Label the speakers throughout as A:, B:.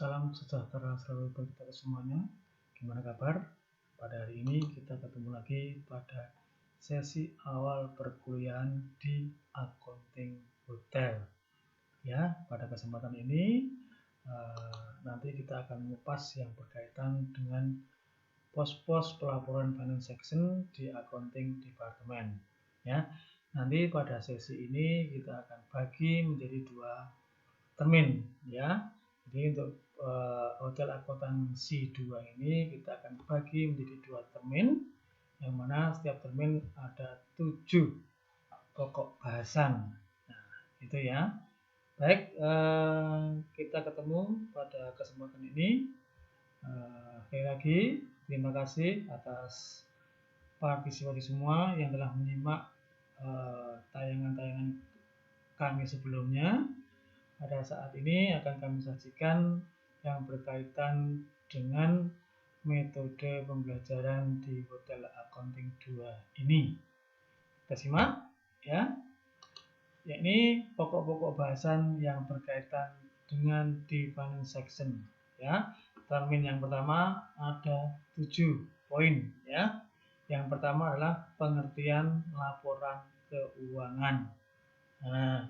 A: Salam sejahtera selalu bagi kita semuanya. Gimana kabar? Pada hari ini kita ketemu lagi pada sesi awal perkuliahan di Accounting Hotel. Ya, pada kesempatan ini nanti kita akan mengupas yang berkaitan dengan pos-pos pelaporan finance section di Accounting Department. Ya, nanti pada sesi ini kita akan bagi menjadi 2 termin, ya. Jadi untuk hotel akuntansi 2 ini kita akan bagi menjadi 2 termin, yang mana setiap termin ada 7 pokok bahasan. Nah, itu ya. Baik, kita ketemu pada kesempatan ini. Sekali lagi terima kasih atas partisipasi semua yang telah menyimak tayangan-tayangan kami sebelumnya. Pada saat ini akan kami sajikan yang berkaitan dengan metode pembelajaran di Hotel Accounting 2 ini. Kita simak ya. Yakni pokok-pokok bahasan yang berkaitan dengan di finance section ya. Termin yang pertama ada 7 poin ya. Yang pertama adalah pengertian laporan keuangan. Nah,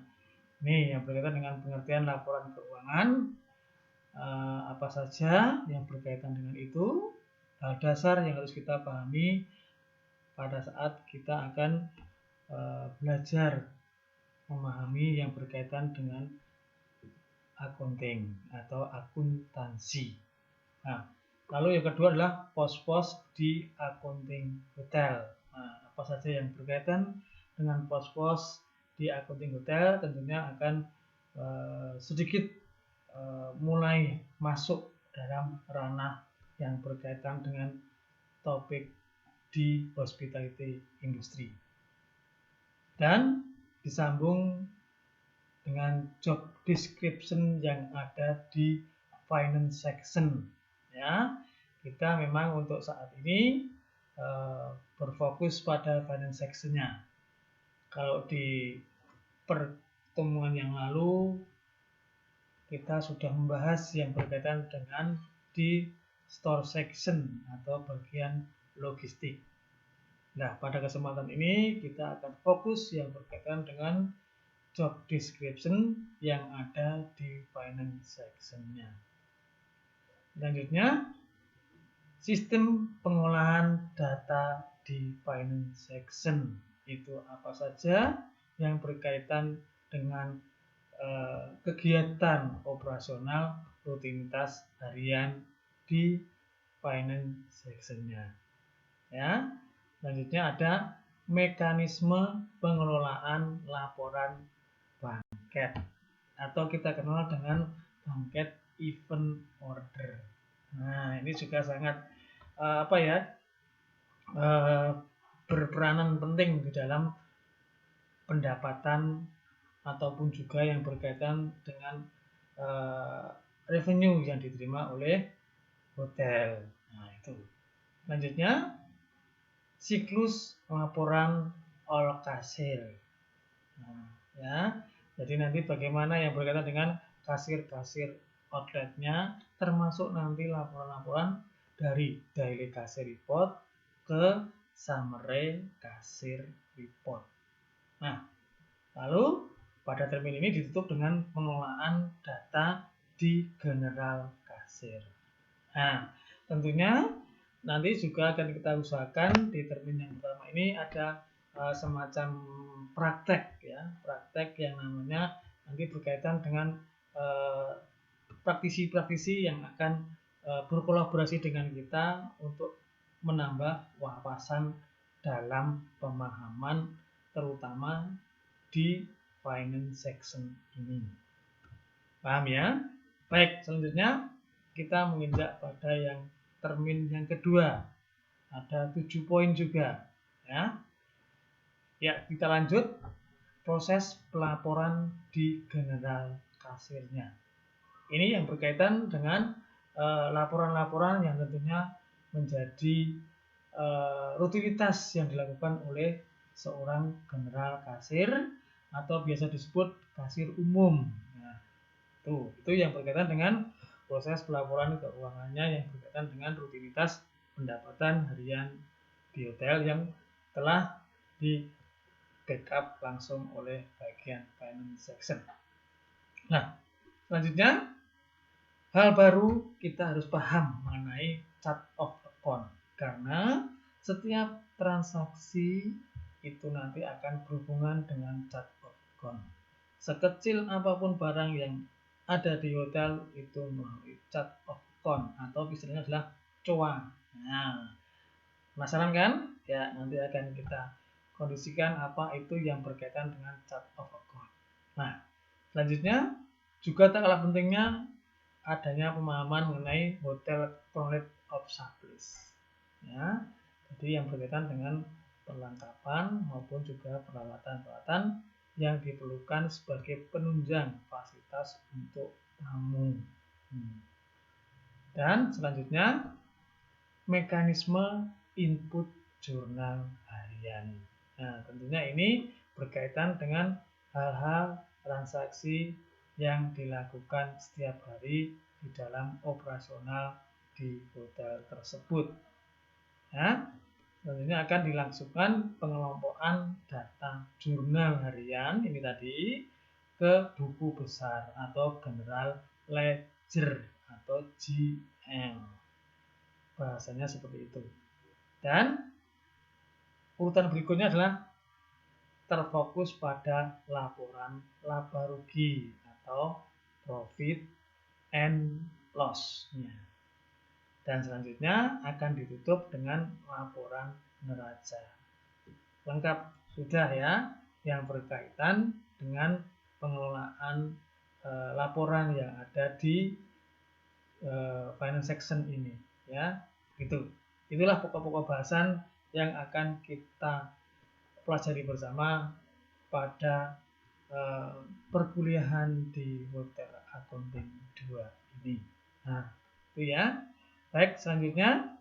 A: ini yang berkaitan dengan pengertian laporan keuangan, apa saja yang berkaitan dengan itu, dasar yang harus kita pahami pada saat kita akan belajar memahami yang berkaitan dengan accounting atau akuntansi. Nah, lalu yang kedua adalah pos-pos di accounting hotel. Nah, apa saja yang berkaitan dengan pos-pos di accounting hotel tentunya akan sedikit mulai masuk dalam ranah yang berkaitan dengan topik di hospitality industry dan disambung dengan job description yang ada di finance section ya. Kita memang untuk saat ini berfokus pada finance sectionnya. Kalau di pertemuan yang lalu kita sudah membahas yang berkaitan dengan di store section atau bagian logistik. Nah, pada kesempatan ini kita akan fokus yang berkaitan dengan job description yang ada di finance section-nya. Selanjutnya, sistem pengolahan data di finance section. Itu apa saja yang berkaitan dengan kegiatan operasional rutinitas harian di finance section-nya. Ya. Selanjutnya ada mekanisme pengelolaan laporan bangket atau kita kenal dengan bangket event order. Nah, ini juga sangat berperanan penting di dalam pendapatan ataupun juga yang berkaitan dengan revenue yang diterima oleh hotel. Nah, itu. Selanjutnya, siklus laporan all kasir. Nah, ya. Jadi nanti bagaimana yang berkaitan dengan kasir-kasir outletnya, termasuk nanti laporan-laporan dari daily kasir report ke summary kasir report. Nah, lalu pada termin ini ditutup dengan pengelolaan data di general kasir. Nah, tentunya nanti juga akan kita usahakan di termin yang pertama ini ada semacam praktek ya, praktek yang namanya nanti berkaitan dengan praktisi-praktisi yang akan berkolaborasi dengan kita untuk menambah wawasan dalam pemahaman terutama di finance section ini. Paham ya? Baik, selanjutnya kita menginjak pada yang termin yang kedua. Ada 7 poin juga ya. Ya, kita lanjut proses pelaporan di general kasirnya. Ini yang berkaitan dengan laporan-laporan yang tentunya menjadi rutinitas yang dilakukan oleh seorang general kasir atau biasa disebut kasir umum. Nah, itu yang berkaitan dengan proses pelaporan keuangannya yang berkaitan dengan rutinitas pendapatan harian di hotel yang telah di backup langsung oleh bagian finance section. Nah, selanjutnya hal baru kita harus paham mengenai chart of account karena setiap transaksi itu nanti akan berhubungan dengan chart of account. Sekecil apapun barang yang ada di hotel itu melalui chart of account atau istilahnya adalah COA. Nah, penasaran kan? Ya, nanti akan kita kondisikan apa itu yang berkaitan dengan chart of account. Nah, selanjutnya juga tak kalah pentingnya adanya pemahaman mengenai hotel knowledge of service. Ya, jadi yang berkaitan dengan perlengkapan maupun juga peralatan-peralatan yang diperlukan sebagai penunjang fasilitas untuk tamu. Dan selanjutnya mekanisme input jurnal harian. Nah, tentunya ini berkaitan dengan hal-hal transaksi yang dilakukan setiap hari di dalam operasional di hotel tersebut. Ya, tentunya akan dilangsungkan pengelompokan data jurnal harian ini tadi ke buku besar atau general ledger atau GL. Bahasanya seperti itu. Dan urutan berikutnya adalah terfokus pada laporan laba rugi atau profit and loss-nya. Dan selanjutnya akan ditutup dengan laporan neraca. Lengkap sudah ya yang berkaitan dengan pengelolaan laporan yang ada di finance section ini ya. Itulah pokok-pokok bahasan yang akan kita pelajari bersama pada perkuliahan di Hotel Accounting 2 ini. Nah, itu ya. Baik, selanjutnya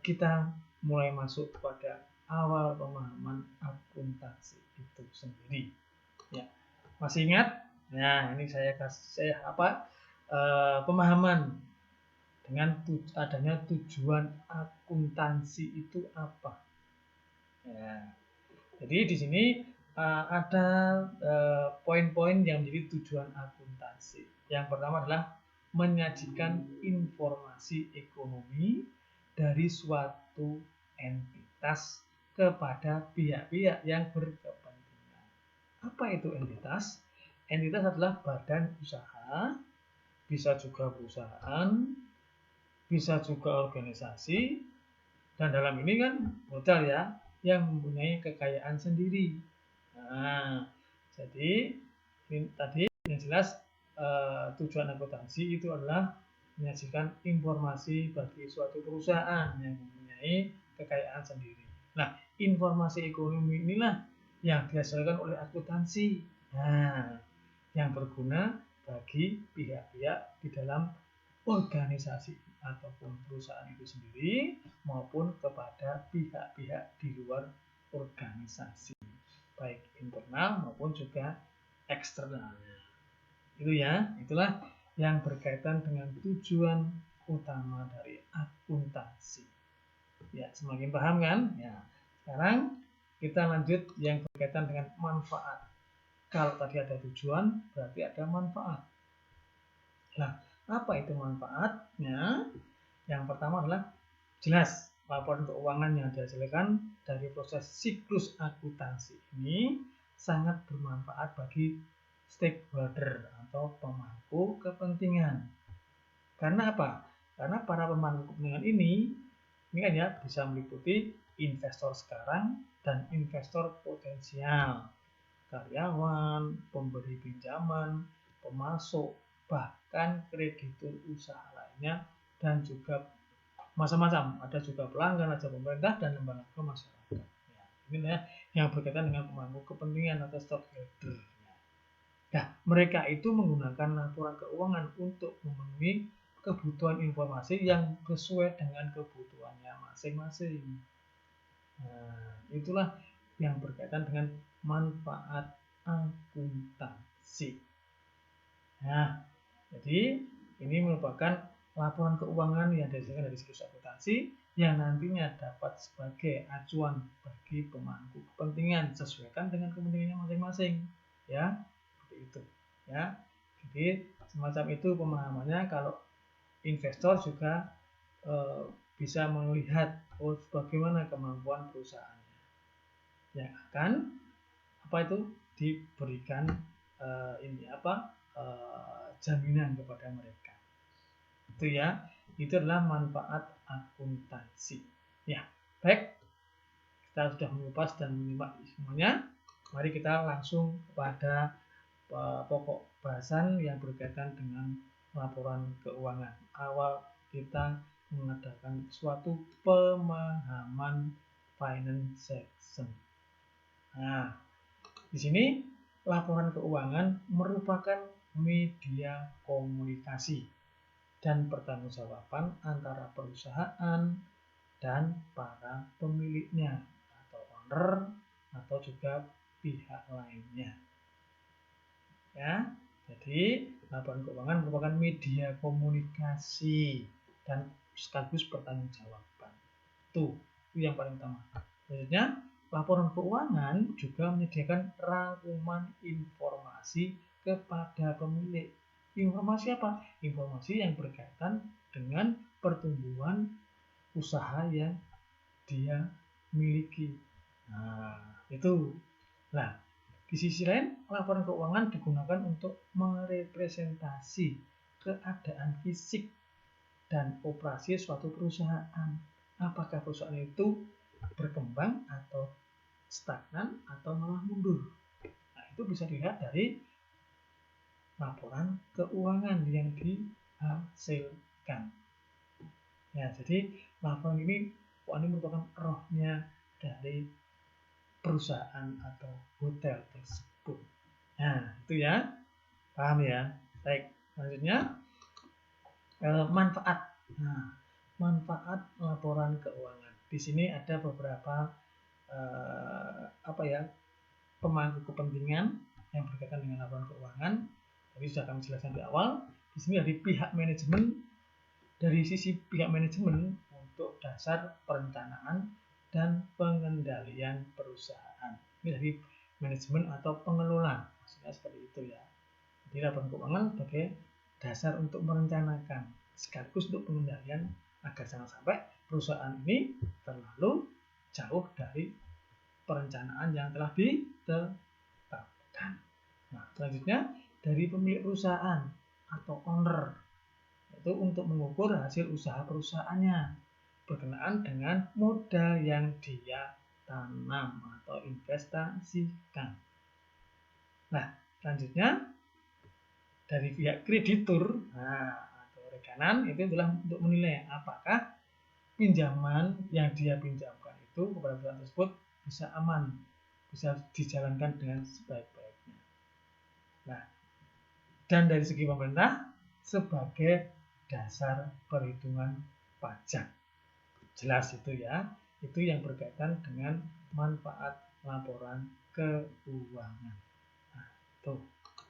A: kita mulai masuk kepada awal pemahaman akuntansi itu sendiri. Ya, masih ingat? Nah, ini saya kasih pemahaman dengan adanya tujuan akuntansi itu apa. Ya, jadi di sini ada poin-poin yang menjadi tujuan akuntansi. Yang pertama adalah menyajikan informasi ekonomi dari suatu entitas kepada pihak-pihak yang berkepentingan. Apa itu entitas? Entitas adalah badan usaha, bisa juga perusahaan, bisa juga organisasi, dan dalam ini kan hotel ya, yang mempunyai kekayaan sendiri. Nah, jadi ini tadi yang jelas tujuan akuntansi itu adalah menyajikan informasi bagi suatu perusahaan yang mempunyai kekayaan sendiri. Nah, informasi ekonomi inilah yang dihasilkan oleh akuntansi. Nah, yang berguna bagi pihak-pihak di dalam organisasi ataupun perusahaan itu sendiri maupun kepada pihak-pihak di luar organisasi, baik internal maupun juga eksternal. Itu ya, itulah yang berkaitan dengan tujuan utama dari akuntansi. Ya, semakin paham kan? Ya. Sekarang kita lanjut yang berkaitan dengan manfaat. Kalau tadi ada tujuan, berarti ada manfaat. Nah, apa itu manfaatnya? Yang pertama adalah jelas laporan keuangan yang dihasilkan dari proses siklus akuntansi ini sangat bermanfaat bagi stakeholder atau pemangku kepentingan. Karena apa? Karena para pemangku kepentingan ini kan ya bisa meliputi investor sekarang dan investor potensial, karyawan, pemberi pinjaman, pemasok, bahkan kreditur usaha lainnya, dan juga macam-macam. Ada juga pelanggan, ada pemerintah, dan lembaga masyarakat. Ya, ini ya yang berkaitan dengan pemangku kepentingan atau stakeholder. Nah, mereka itu menggunakan laporan keuangan untuk memenuhi kebutuhan informasi yang sesuai dengan kebutuhannya masing-masing. Nah, itulah yang berkaitan dengan manfaat akuntansi. Nah, jadi Ini merupakan laporan keuangan yang dihasilkan dari siklus akuntansi yang nantinya dapat sebagai acuan bagi pemangku kepentingan sesuaikan dengan kepentingannya masing-masing, ya, seperti itu, ya. Jadi semacam itu pemahamannya. Kalau investor juga bisa melihat bagaimana kemampuan perusahaannya yang akan diberikan jaminan kepada mereka. Itu ya, itu adalah manfaat akuntansi. Ya, baik. Kita sudah mengupas dan menyimak semuanya. Mari kita langsung kepada pokok bahasan yang berkaitan dengan laporan keuangan. Awal kita mengadakan suatu pemahaman finance section. Nah, di sini laporan keuangan merupakan media komunikasi dan pertanggungjawaban antara perusahaan dan para pemiliknya atau owner atau juga pihak lainnya. Ya, jadi laporan keuangan merupakan media komunikasi dan sekaligus pertanggungjawaban. Itu yang paling utama. Selanjutnya, laporan keuangan juga menyediakan rangkuman informasi kepada pemilik. Informasi apa? Informasi yang berkaitan dengan pertumbuhan usaha yang dia miliki. Nah, itu. Nah, di sisi lain, laporan keuangan digunakan untuk merepresentasi keadaan fisik dan operasi suatu perusahaan. Apakah perusahaan itu berkembang atau stagnan atau malah mundur? Nah, itu bisa dilihat dari laporan keuangan yang dihasilkan. Ya, jadi laporan ini merupakan rohnya dari perusahaan atau hotel tersebut. Nah, itu ya, paham ya. Baik, selanjutnya manfaat. Nah, manfaat laporan keuangan. Di sini ada beberapa pemangku kepentingan yang berkaitan dengan laporan keuangan. Tadi sudah kami jelaskan di awal. Di sini dari pihak manajemen, dari sisi pihak manajemen untuk dasar perencanaan dan pengendalian perusahaan. Ini dari manajemen atau pengelola, maksudnya seperti itu ya. Jadi laporan keuangan sebagai dasar untuk merencanakan sekaligus untuk pengendalian agar jangan sampai perusahaan ini terlalu jauh dari perencanaan yang telah ditetapkan. Nah, selanjutnya dari pemilik perusahaan atau owner, itu untuk mengukur hasil usaha perusahaannya berkenaan dengan modal yang dia tanam atau investasikan. Nah, selanjutnya dari pihak kreditur atau rekanan itu adalah untuk menilai apakah pinjaman yang dia pinjamkan itu kepada perusahaan tersebut bisa aman, bisa dijalankan dengan sebaik-baiknya. Nah, dan dari segi pemerintah sebagai dasar perhitungan pajak. Jelas itu ya, itu yang berkaitan dengan manfaat laporan keuangan. Nah, itu.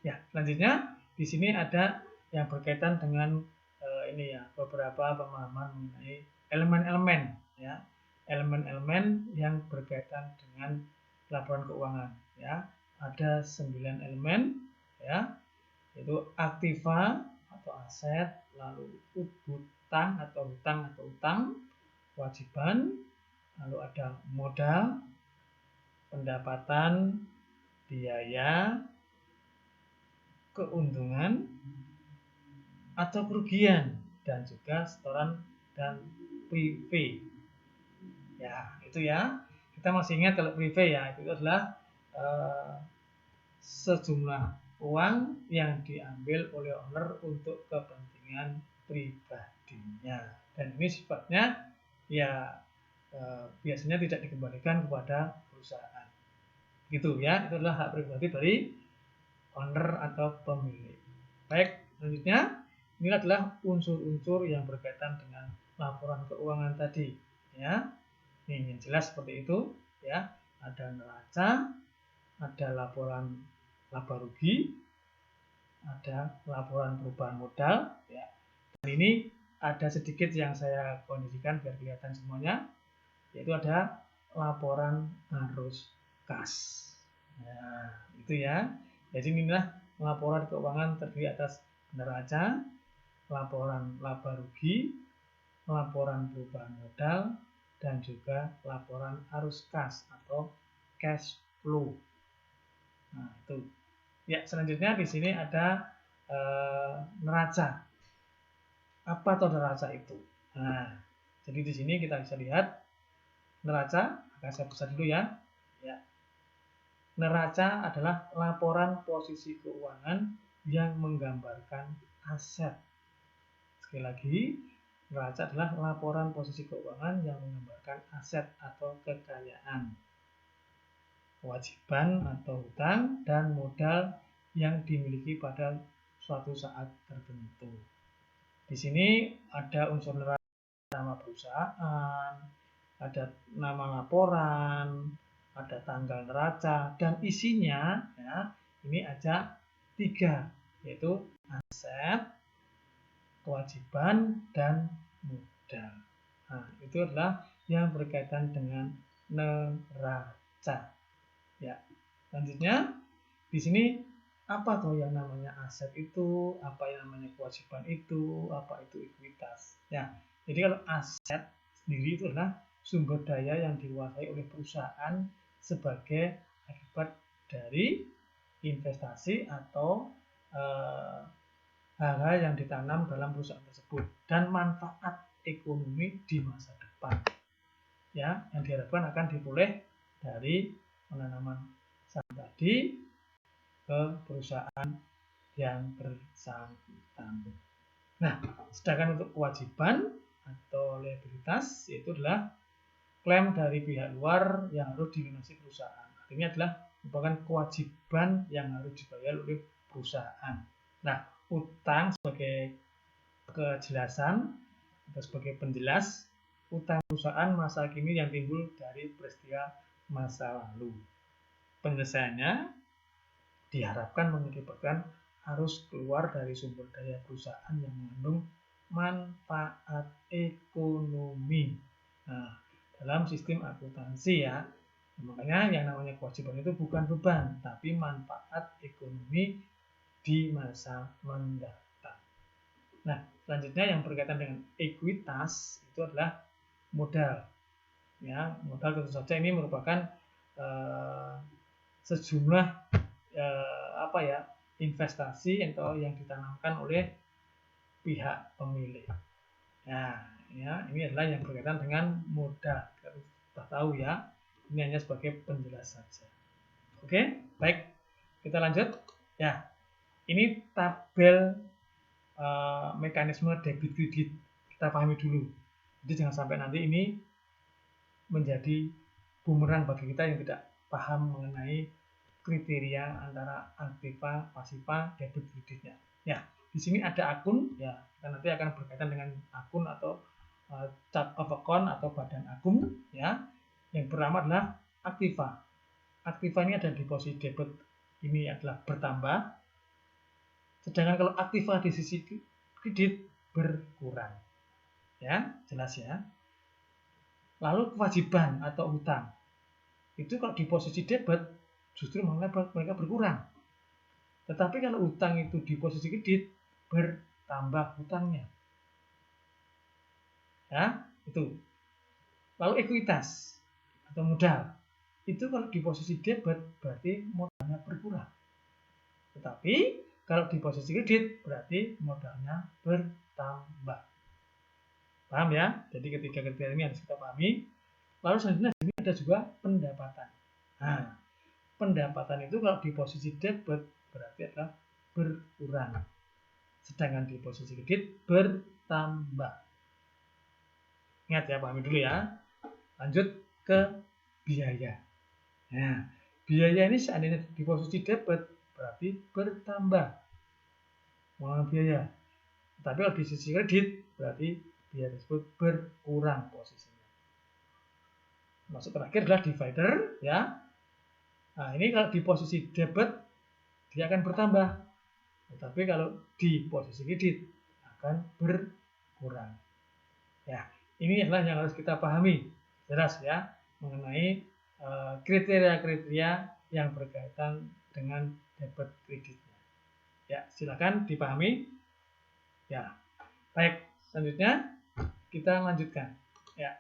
A: Ya, selanjutnya di sini ada yang berkaitan dengan beberapa pemahaman mengenai elemen-elemen ya. Elemen-elemen yang berkaitan dengan laporan keuangan ya. Ada 9 elemen ya. Yaitu aktiva atau aset, lalu hutang atau utang, kewajiban, lalu ada modal, pendapatan, biaya, keuntungan atau kerugian, dan juga setoran dan prive. Ya, itu ya. Kita masih ingat kalau prive ya, itu adalah sejumlah uang yang diambil oleh owner untuk kepentingan pribadinya. Dan ini sifatnya ya biasanya tidak dikembalikan kepada perusahaan. Gitu ya, itu adalah hak pribadi dari owner atau pemilik. Baik, selanjutnya ini adalah unsur-unsur yang berkaitan dengan laporan keuangan tadi ya. Ini yang jelas seperti itu ya. Ada neraca, ada laporan laba rugi, ada laporan perubahan modal ya, Ini ada sedikit yang saya kondisikan biar kelihatan semuanya, yaitu ada laporan arus kas. Nah, itu ya. Jadi inilah laporan keuangan terdiri atas neraca, laporan laba rugi, laporan perubahan modal, dan juga laporan arus kas atau cash flow. Nah, itu. Ya, selanjutnya di sini ada neraca. Apa itu neraca itu? Nah, jadi di sini kita bisa lihat neraca. Akan saya buka dulu ya. Ya. Neraca adalah laporan posisi keuangan yang menggambarkan aset. Sekali lagi, neraca adalah laporan posisi keuangan yang menggambarkan aset atau kekayaan, kewajiban atau hutang, dan modal yang dimiliki pada suatu saat tertentu. Di sini ada unsur neraca, nama perusahaan, ada nama laporan, ada tanggal neraca, dan isinya ya ini ada 3, yaitu aset, kewajiban, dan modal. Nah, itu adalah yang berkaitan dengan neraca. Ya, selanjutnya di sini apa tuh yang namanya aset itu, apa yang namanya kewajiban itu, apa itu ekuitas. Ya, jadi kalau aset sendiri itu adalah sumber daya yang dikuasai oleh perusahaan sebagai akibat dari investasi atau hal-hal yang ditanam dalam perusahaan tersebut dan manfaat ekonomi di masa depan. Ya, yang diharapkan akan diperoleh dari penanaman saham tadi ke perusahaan yang bersangkutan. Nah, sedangkan untuk kewajiban atau liabilitas yaitu adalah klaim dari pihak luar yang harus dilunasi perusahaan. Artinya adalah merupakan kewajiban yang harus dibayar oleh perusahaan. Nah, utang sebagai kejelasan atau sebagai penjelas utang perusahaan masa kini yang timbul dari peristiwa masa lalu. Penyelesaiannya diharapkan mengakibatkan harus keluar dari sumber daya perusahaan yang mengandung manfaat ekonomi. Nah, dalam sistem akuntansi ya, makanya yang namanya kewajiban itu bukan beban, tapi manfaat ekonomi di masa mendatang. Nah, selanjutnya yang berkaitan dengan ekuitas itu adalah modal. Ya, modal tentu saja ini merupakan sejumlah investasi atau yang ditanamkan oleh pihak pemilik. Nah, ya, ini adalah yang berkaitan dengan modal. Kita sudah tahu ya, ini hanya sebagai penjelas saja. Oke, baik, kita lanjut. Ya, ini tabel mekanisme debit kredit. Kita pahami dulu. Jadi jangan sampai nanti ini menjadi bumerang bagi kita yang tidak paham mengenai kriteria antara aktiva, pasiva, debit kreditnya. Ya, di sini ada akun, ya, kita nanti akan berkaitan dengan akun atau chart of account atau badan akun, ya. Yang pertama adalah aktiva. Aktiva ini ada di posisi debit, ini adalah bertambah. Sedangkan kalau aktiva di sisi kredit berkurang. Ya, jelas ya. Lalu kewajiban atau hutang. Itu kalau di posisi debit justru mereka berkurang. Tetapi kalau hutang itu di posisi kredit bertambah hutangnya. Ya, itu. Lalu ekuitas atau modal. Itu kalau di posisi debit berarti modalnya berkurang. Tetapi kalau di posisi kredit berarti modalnya bertambah. Paham ya? Jadi ketiga kriteria ini harus kita pahami. Lalu selanjutnya di sini ada juga pendapatan. Nah, pendapatan itu kalau di posisi debit berarti adalah berkurang. Sedangkan di posisi kredit bertambah. Ingat ya, pahami dulu ya. Lanjut ke biaya. Nah, biaya ini seandainya di posisi debit berarti bertambah mengenai biaya. Tapi kalau di sisi kredit berarti biaya tersebut berkurang posisinya. Masuk terakhir adalah divider, ya. Nah, ini kalau di posisi debit dia akan bertambah. Tetapi kalau di posisi kredit akan berkurang. kurang. Ya, ini adalah yang harus kita pahami jelas ya mengenai kriteria-kriteria yang berkaitan dengan debit kreditnya. Ya, silakan dipahami. Ya, baik. Selanjutnya kita lanjutkan. Ya,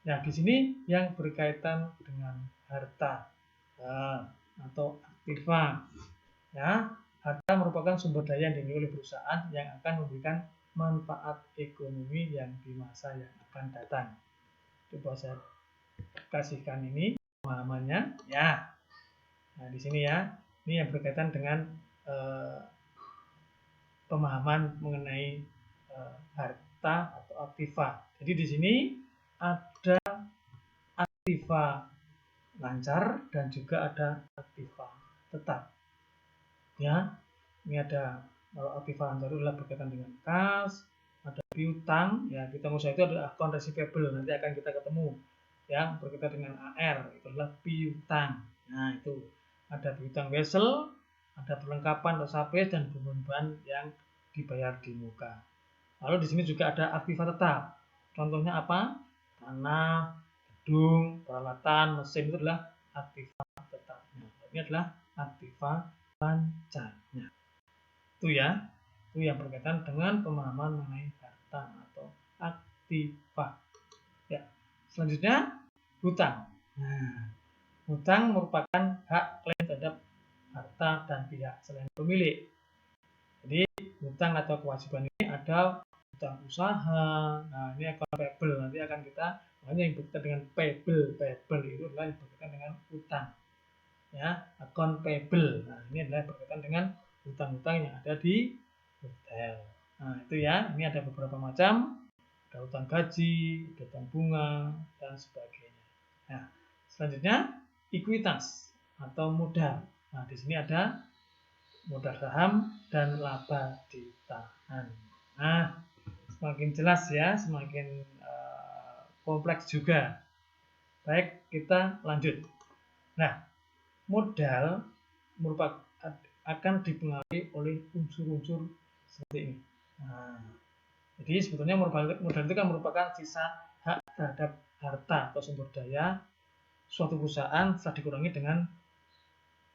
A: nah di sini yang berkaitan dengan harta atau aktiva. Ya, harta merupakan sumber daya yang dimiliki oleh perusahaan yang akan memberikan manfaat ekonomi yang di masa yang akan datang. Coba saya kasihkan ini pemahamannya. Ya, nah di sini ya, ini yang berkaitan dengan pemahaman mengenai harta atau aktiva. Jadi di sini ada aktiva lancar dan juga ada aktiva tetap. Ya, ini ada kalau aktiva lancar itu adalah berkaitan dengan kas, ada piutang, ya kita mau itu adalah account receivable, nanti akan kita ketemu. Ya, berkaitan dengan AR itu adalah piutang. Nah itu ada piutang wesel, ada perlengkapan atau supplies dan beban yang dibayar di muka. Lalu di sini juga ada aktiva tetap. Contohnya apa? Tanah, gedung, peralatan, mesin itu adalah aktiva tetapnya. Ini adalah aktiva lancarnya. Itu ya, itu yang berkaitan dengan pemahaman mengenai harta atau aktiva. Ya, selanjutnya hutang. Nah, hutang merupakan hak klaim terhadap harta dan pihak selain pemilik. Jadi hutang atau kewajiban ini ada hutang usaha. Nah ini account payable, nanti akan kita makanya yang berkaitan dengan payable itu adalah yang berkaitan dengan hutang. Ya, account payable. Nah ini adalah berkaitan dengan hutang-hutang yang ada di hotel. Nah itu ya, ini ada beberapa macam, ada hutang gaji, ada hutang bunga dan sebagainya. Nah selanjutnya ekuitas atau modal. Nah di sini ada modal saham dan laba ditahan. Nah semakin jelas ya, semakin kompleks juga. Baik, kita lanjut. Nah, modal merupakan akan dipengaruhi oleh unsur-unsur seperti ini. Nah, jadi sebetulnya modal itu kan merupakan sisa hak terhadap harta atau sumber daya suatu perusahaan setelah dikurangi dengan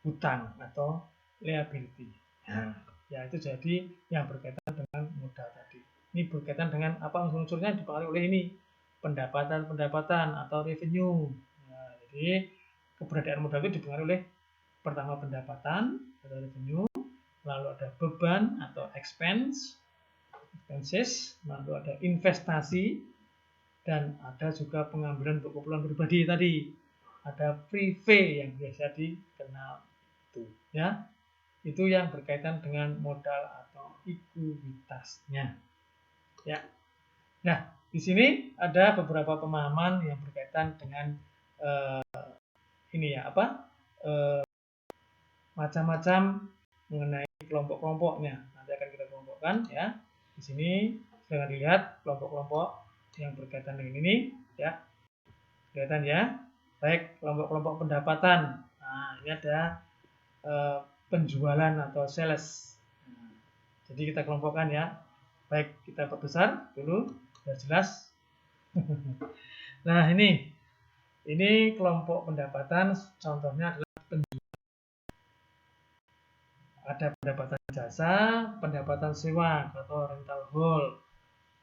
A: hutang atau liability. Nah, ya itu jadi yang berkaitan dengan modal tadi. Ini berkaitan dengan apa unsur-unsurnya dipengaruhi oleh ini pendapatan atau revenue. Nah, jadi keberadaan modal itu dipengaruhi oleh pertama pendapatan atau revenue, lalu ada beban atau expenses, lalu ada investasi, dan ada juga pengambilan untuk keperluan pribadi tadi. Ada privé yang biasa dikenal itu, ya. Itu yang berkaitan dengan modal atau ekuitasnya. Ya. Nah, di sini ada beberapa pemahaman yang berkaitan dengan ini ya, macam-macam mengenai kelompok-kelompoknya. Nanti akan kita kelompokkan ya. Di sini silahkan dilihat kelompok-kelompok yang berkaitan dengan ini ya. Kelihatan ya. Baik, kelompok-kelompok pendapatan. Nah, ini ada penjualan atau sales. Nah, jadi kita kelompokkan ya. Baik, kita perbesar dulu biar jelas. Nah, ini kelompok pendapatan contohnya adalah penjualan. Ada pendapatan jasa, pendapatan sewa atau rental hall,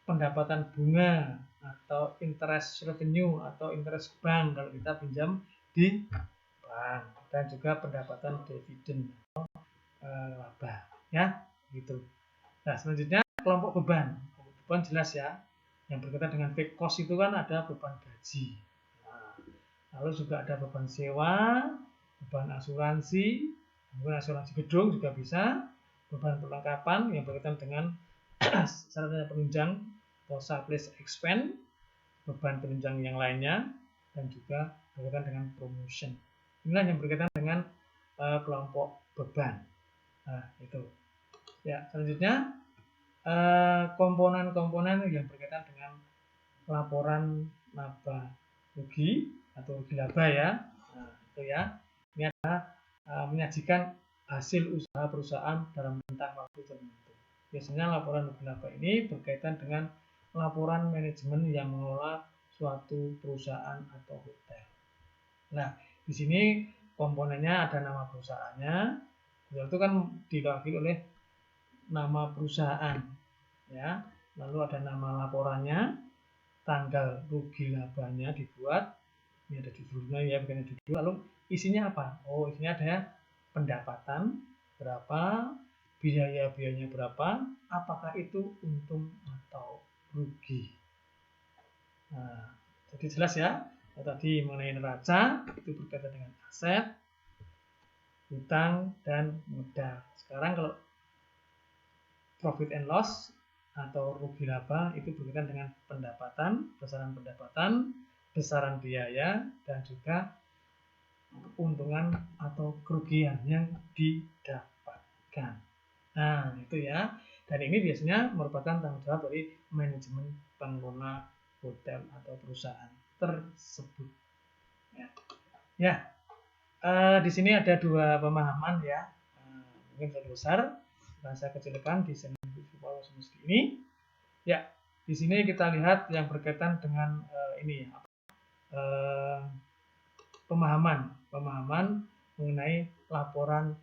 A: pendapatan bunga atau interest revenue atau interest bank kalau kita pinjam di bank, dan juga pendapatan dividen atau laba ya gitu. Nah selanjutnya kelompok beban. Beban jelas ya, yang berkaitan dengan fixed cost itu kan ada beban gaji. Nah, lalu juga ada beban sewa, beban asuransi, beban asuransi gedung juga bisa, beban perlengkapan yang berkaitan dengan sarana penunjang atau surplus expense, beban penunjang yang lainnya, dan juga berkaitan dengan promotion. Inilah yang berkaitan dengan kelompok beban. Nah, itu. Ya, selanjutnya komponen-komponen yang berkaitan dengan laporan laba rugi atau rugi laba ya. Nah, itu ya. Ini adalah menyajikan hasil usaha perusahaan dalam rentang waktu tertentu. Biasanya laporan rugi laba ini berkaitan dengan laporan manajemen yang mengelola suatu perusahaan atau hotel. Nah, di sini komponennya ada nama perusahaannya, itu kan diwakili oleh nama perusahaan, ya. Lalu ada nama laporannya, tanggal rugi labanya dibuat, ini ada judulnya ya, bukan judul. Lalu isinya apa? Oh, isinya ada pendapatan berapa, biaya-biayanya berapa, apakah itu untung atau rugi. Nah, jadi jelas ya. Tadi mengenai neraca itu berkaitan dengan aset, hutang, dan modal. Sekarang kalau profit and loss atau rugi laba itu berkaitan dengan pendapatan, besaran biaya, dan juga keuntungan atau kerugian yang didapatkan. Nah, itu ya. Dan ini biasanya merupakan tanggung jawab dari manajemen pengelola hotel atau perusahaan tersebut. Ya, di sini ada dua pemahaman ya, mungkin terlalu besar, dan saya kecilkan di sini seperti ini. Ya, di sini kita lihat yang berkaitan dengan ini ya, pemahaman mengenai laporan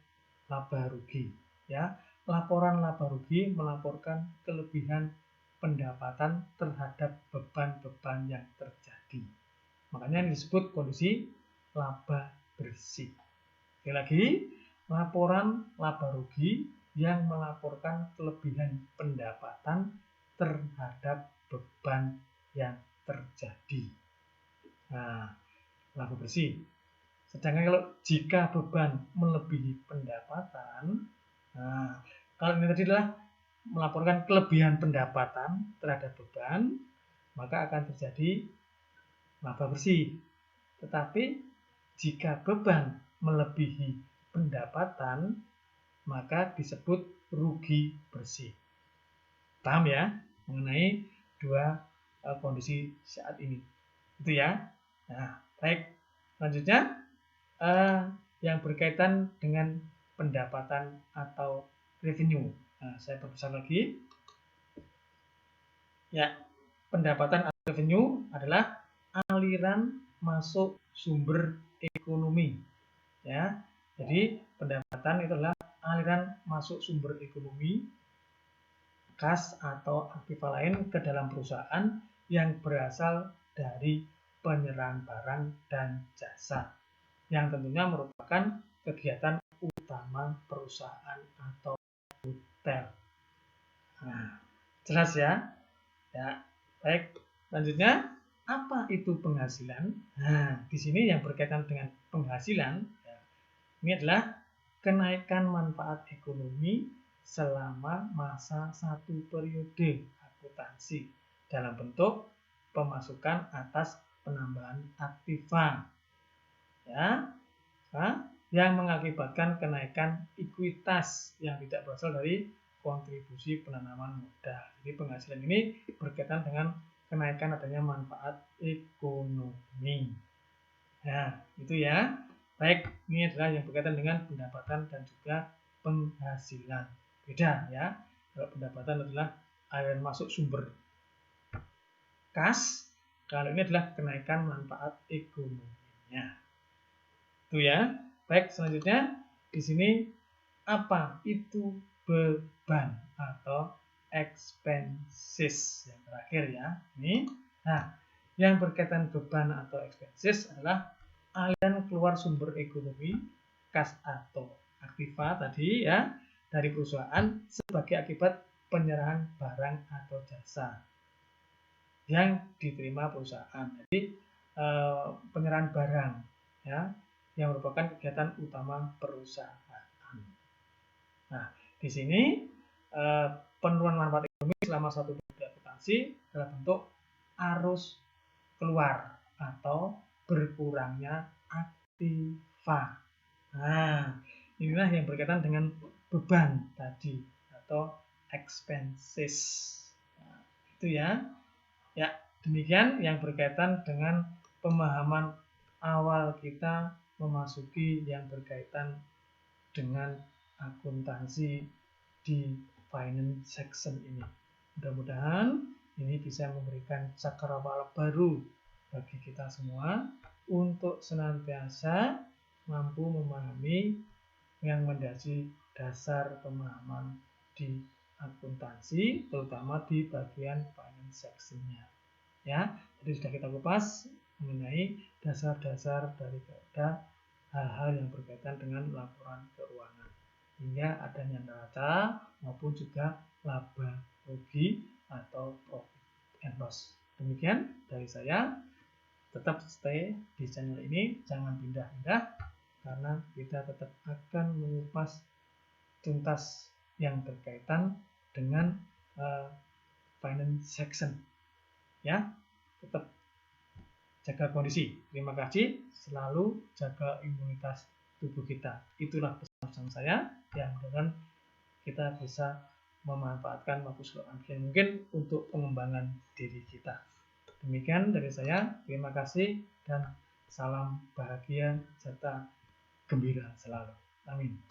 A: laba rugi. Ya, laporan laba rugi melaporkan kelebihan pendapatan terhadap beban-beban yang terjadi. Makanya ini disebut kondisi laba bersih. Sekali lagi, laporan laba rugi yang melaporkan kelebihan pendapatan terhadap beban yang terjadi. Nah, laba bersih. Sedangkan kalau jika beban melebihi pendapatan, nah, kalau ini tadi adalah melaporkan kelebihan pendapatan terhadap beban, maka akan terjadi laba bersih. Tetapi jika beban melebihi pendapatan, maka disebut rugi bersih. Paham ya mengenai dua kondisi saat ini? Itu ya. Nah, baik. Selanjutnya yang berkaitan dengan pendapatan atau revenue. Nah, saya perbesar lagi. Ya, pendapatan atau revenue adalah aliran masuk sumber ekonomi. Ya, jadi pendapatan itu adalah aliran masuk sumber ekonomi kas atau aktiva lain ke dalam perusahaan yang berasal dari penyerahan barang dan jasa, yang tentunya merupakan kegiatan utama perusahaan atau hotel. Nah, jelas ya? Ya, baik. Selanjutnya, apa itu penghasilan? Nah, di sini yang berkaitan dengan penghasilan, ya, ini adalah kenaikan manfaat ekonomi selama masa satu periode akuntansi dalam bentuk pemasukan atas penambahan aktiva, ya, yang mengakibatkan kenaikan ekuitas yang tidak berasal dari kontribusi penanaman modal. Jadi penghasilan ini berkaitan dengan kenaikan adanya manfaat ekonomi. Nah, itu ya. Baik, ini adalah yang berkaitan dengan pendapatan dan juga penghasilan. Beda ya. Kalau pendapatan adalah aliran masuk sumber kas, kalau ini adalah kenaikan manfaat ekonominya. Itu ya. Baik, selanjutnya di sini apa itu beban atau expenses yang terakhir ya. Ini. Nah, yang berkaitan beban atau expenses adalah aliran keluar sumber ekonomi kas atau aktiva tadi ya dari perusahaan sebagai akibat penyerahan barang atau jasa yang diterima perusahaan. Jadi penyerahan barang ya yang merupakan kegiatan utama perusahaan. Nah, di sini penurunan manfaat ekonomi selama satu periode akuntansi dalam bentuk arus keluar atau berkurangnya aktiva. Nah, inilah yang berkaitan dengan beban tadi atau expenses. Nah, itu ya. Ya, demikian yang berkaitan dengan pemahaman awal kita memasuki yang berkaitan dengan akuntansi di finance section ini. Mudah-mudahan ini bisa memberikan cakrawala baru bagi kita semua untuk senantiasa mampu memahami yang mendasari dasar pemahaman di akuntansi, terutama di bagian finance section-nya. Ya, jadi sudah kita kupas mengenai dasar-dasar daripada hal-hal yang berkaitan dengan laporan keuangan, hingga adanya neraca maupun juga laba rugi atau profit and loss. Demikian dari saya. Tetap stay di channel ini, jangan pindah-pindah, karena kita tetap akan mengupas tuntas yang berkaitan dengan finance section. Ya, tetap jaga kondisi. Terima kasih, selalu jaga imunitas tubuh kita. Itulah pesan saya, yang mudah-mudahan kita bisa memanfaatkan waktu sebaik mungkin untuk pengembangan diri kita. Demikian dari saya, terima kasih dan salam bahagia serta gembira selalu. Amin.